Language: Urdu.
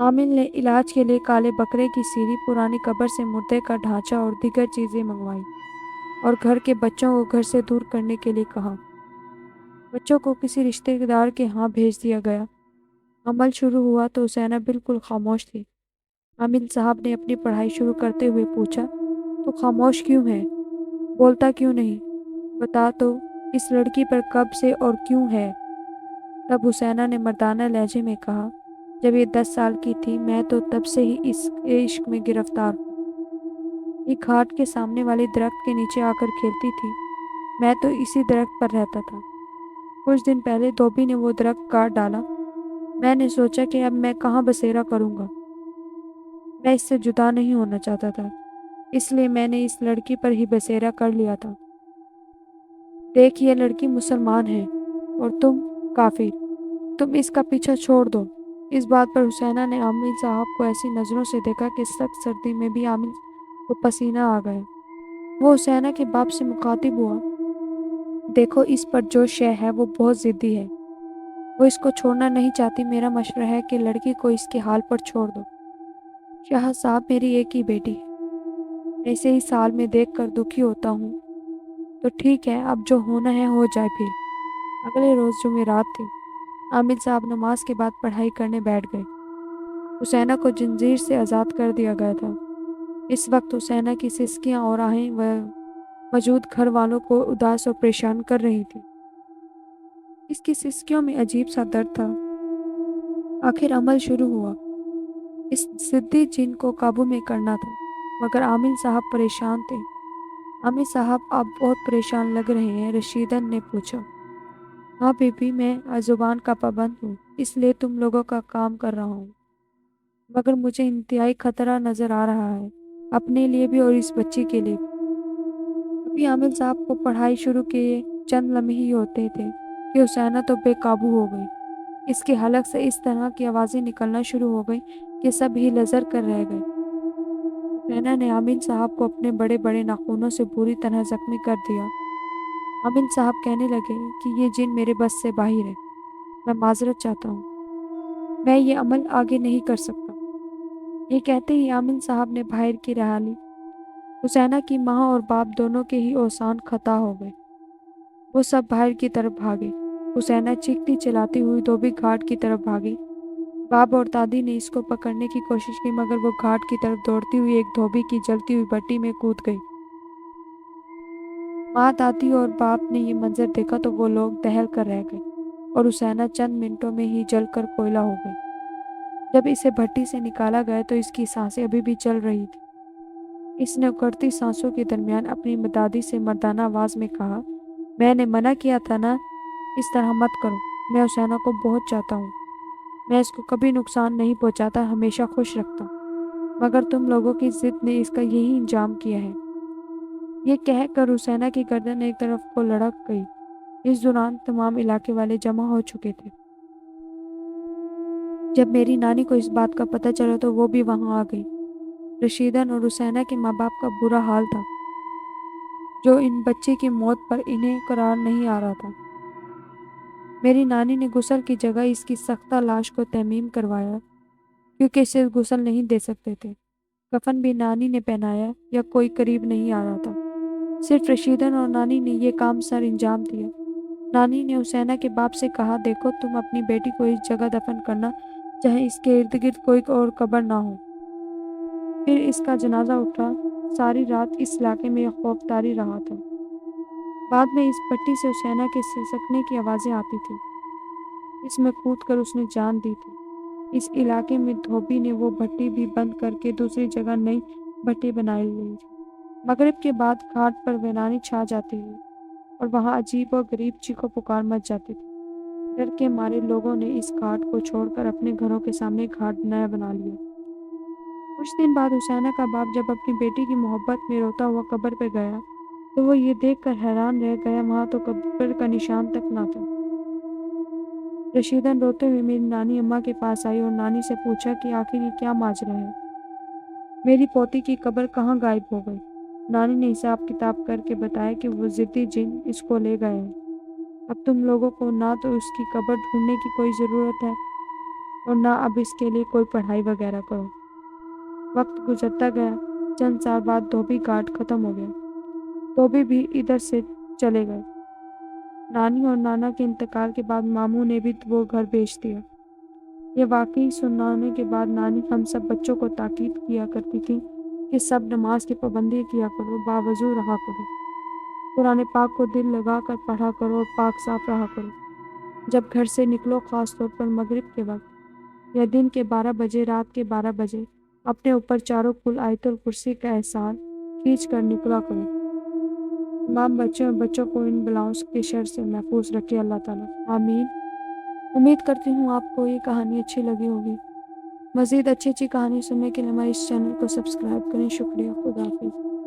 عامل نے علاج کے لیے کالے بکرے کی سیری، پرانی قبر سے مردے کا ڈھانچہ اور دیگر چیزیں منگوائی اور گھر کے بچوں کو گھر سے دور کرنے کے لیے کہا۔ بچوں کو کسی رشتہ دار کے ہاں بھیج دیا گیا۔ عمل شروع ہوا تو حسینہ بالکل خاموش تھی۔ عامل صاحب نے اپنی پڑھائی شروع کرتے ہوئے پوچھا، تو خاموش کیوں ہے؟ بولتا کیوں نہیں؟ بتا تو، اس لڑکی پر کب سے اور کیوں ہے؟ تب حسینہ نے مردانہ لہجے میں کہا، جب یہ 10 سال کی تھی میں تو تب سے ہی اس عشق میں گرفتار ہوں۔ یہ گھاٹ کے سامنے والے درخت کے نیچے آ کر کھیلتی تھی، میں تو اسی درخت پر رہتا تھا۔ کچھ دن پہلے دھوبی نے وہ درخت کاٹ ڈالا۔ میں نے سوچا کہ اب میں کہاں بسیرا کروں گا۔ میں اس سے جدا نہیں ہونا چاہتا تھا، اس لیے میں نے اس لڑکی پر ہی بسیرا کر لیا تھا۔ دیکھ، یہ لڑکی مسلمان ہے اور تم کافر، تم اس کا پیچھا چھوڑ دو۔ اس بات پر حسینہ نے عامل صاحب کو ایسی نظروں سے دیکھا کہ سخت سردی میں بھی عامل کو پسینہ آ گیا۔ وہ حسینہ کے باپ سے مخاطب ہوا، دیکھو اس پر جو شے ہے وہ بہت ضدی ہے، وہ اس کو چھوڑنا نہیں چاہتی۔ میرا مشورہ ہے کہ لڑکی کو اس کے حال پر چھوڑ دو۔ شاہ صاحب، میری ایک ہی بیٹی ہے، میں اسے ہی سال میں دیکھ کر دکھی ہوتا ہوں۔ تو ٹھیک ہے، اب جو ہونا ہے ہو جائے پھر۔ اگلے روز جمعرات تھی۔ عامل صاحب نماز کے بعد پڑھائی کرنے بیٹھ گئے۔ حسینہ کو زنجیر سے آزاد کر دیا گیا تھا۔ اس وقت حسینہ کی سسکیاں اور آہیں موجود گھر والوں کو اداس اور پریشان کر رہی تھی۔ اس کی سسکیوں میں عجیب سا درد تھا۔ آخر عمل شروع ہوا۔ اس ضدی جن کو قابو میں کرنا تھا، مگر عامل صاحب پریشان تھے۔ عامل صاحب، آپ بہت پریشان لگ رہے ہیں، رشیدن نے پوچھا۔ ہاں بی بی، میں زبان کا پابند ہوں، اس لیے تم لوگوں کا کام کر رہا ہوں، مگر مجھے انتہائی خطرہ نظر آ رہا ہے، اپنے لیے بھی اور اس بچی کے لیے بھی۔ ابھی عامل صاحب کو پڑھائی شروع کیے چند لمحے ہی ہوتے تھے کہ حسینہ تو بے قابو ہو گئی۔ اس کے حلق سے اس طرح کی آوازیں نکلنا شروع ہو گئیں کہ سب ہی لرز کر رہ گئے۔ حسینہ نے عامل صاحب کو اپنے بڑے بڑے ناخنوں سے بری طرح زخمی کر دیا۔ عامل صاحب کہنے لگے کہ یہ جن میرے بس سے باہر ہے، میں معذرت چاہتا ہوں، میں یہ عمل آگے نہیں کر سکتا۔ یہ کہتے ہی عامل صاحب نے باہر کی راہ لی۔ حسینہ کی ماں اور باپ دونوں کے ہی اوسان خطا ہو گئے۔ وہ سب باہر کی طرف بھاگے۔ حسینہ چیختی چلاتی ہوئی دھوبی گھاٹ کی طرف بھاگی۔ باپ اور دادی نے اس کو پکڑنے کی کوشش کی، مگر وہ گھاٹ کی طرف دوڑتی ہوئی ایک دھوبی کی جلتی ہوئی بھٹی میں کود گئی۔ ماں، دادی اور باپ نے یہ منظر دیکھا تو وہ لوگ دہل کر رہ گئے اور حسینہ چند منٹوں میں ہی جل کر کوئلہ ہو گئی۔ جب اسے بھٹی سے نکالا گیا تو اس کی سانسیں ابھی بھی چل رہی تھیں۔ اس نے اکڑتی سانسوں کے درمیان اپنی دادی سے مردانہ آواز میں کہا، میں نے منع کیا تھا نا، اس طرح مت کرو، میں حسینہ کو بہت چاہتا ہوں، میں اس کو کبھی نقصان نہیں پہنچاتا، ہمیشہ خوش رکھتا ہوں، مگر تم لوگوں کی ضد نے اس کا یہی انجام کیا ہے۔ یہ کہہ کر حسینہ کی گردن ایک طرف کو لڑک گئی۔ اس دوران تمام علاقے والے جمع ہو چکے تھے۔ جب میری نانی کو اس بات کا پتہ چلا تو وہ بھی وہاں آ گئی۔ رشیدن اور حسینہ کے ماں باپ کا برا حال تھا، جو ان بچے کی موت پر انہیں قرار نہیں آ رہا تھا۔ میری نانی نے غسل کی جگہ اس کی سختہ لاش کو تیمم کروایا، کیونکہ اسے غسل نہیں دے سکتے تھے۔ کفن بھی نانی نے پہنایا، یا کوئی قریب نہیں آ رہا تھا۔ صرف رشیدن اور نانی نے یہ کام سر انجام دیا۔ نانی نے حسینہ کے باپ سے کہا، دیکھو، تم اپنی بیٹی کو اس جگہ دفن کرنا جہاں اس کے ارد گرد کوئی اور قبر نہ ہو۔ پھر اس کا جنازہ اٹھا۔ ساری رات اس علاقے میں خوف طاری رہا تھا۔ بعد میں اس بھٹی سے حسینہ کے سسکنے کی آوازیں آتی تھیں۔ اس میں کود کر اس نے جان دی تھی۔ اس علاقے میں دھوبی نے وہ بھٹی بھی بند کر کے دوسری جگہ نئی بھٹی بنائی ہوئی تھی۔ مغرب کے بعد گھاٹ پر ویرانی چھا جاتی تھی اور وہاں عجیب و غریب چیخو پکار مچ جاتی تھی۔ ڈر کے مارے لوگوں نے اس گھاٹ کو چھوڑ کر اپنے گھروں کے سامنے گھاٹ نیا بنا لیا۔ کچھ دن بعد حسینہ کا باپ جب اپنی بیٹی کی محبت میں روتا ہوا قبر پہ گیا تو وہ یہ دیکھ کر حیران رہ گیا، وہاں تو قبر کا نشان تک نہ تھا۔ رشیدن روتے ہوئے میری نانی اماں کے پاس آئی اور نانی سے پوچھا کہ آخر یہ کیا ماجرا ہے، میری پوتی کی قبر کہاں غائب ہو گئی؟ نانی نے حساب کتاب کر کے بتایا کہ وہ ضدی جن اس کو لے گئے ہیں۔ اب تم لوگوں کو نہ تو اس کی قبر ڈھونڈنے کی کوئی ضرورت ہے اور نہ اب اس کے لیے کوئی پڑھائی وغیرہ کرو۔ وقت گزرتا گیا، چند سال بعد دھوبی کارڈ ختم ہو گیا۔ دھوبی بھی ادھر سے چلے گئے۔ نانی اور نانا کے انتقال کے بعد ماموں نے بھی وہ گھر بیچ دیا۔ یہ واقعی سنانے کے بعد نانی ہم سب بچوں کو تاکید کیا کرتی تھی کہ سب نماز کی پابندی کیا کرو، باوضو رہا کرو، قرآن پاک کو دل لگا کر پڑھا کرو اور پاک صاف رہا کرو۔ جب گھر سے نکلو، خاص طور پر مغرب کے وقت یا دن کے 12 بجے، رات کے 12 بجے، اپنے اوپر چاروں کل آیت الکرسی کا احسان کھینچ کر نکلا کرو۔ تمام بچوں اور بچوں کو ان بلاؤں کے شر سے محفوظ رکھے اللہ تعالیٰ، آمین۔ امید کرتی ہوں آپ کو یہ کہانی اچھی لگی ہوگی۔ مزید اچھی کہانی سننے کے لیے ہمارے اس چینل کو سبسکرائب کریں۔ شکریہ، خدا حافظ۔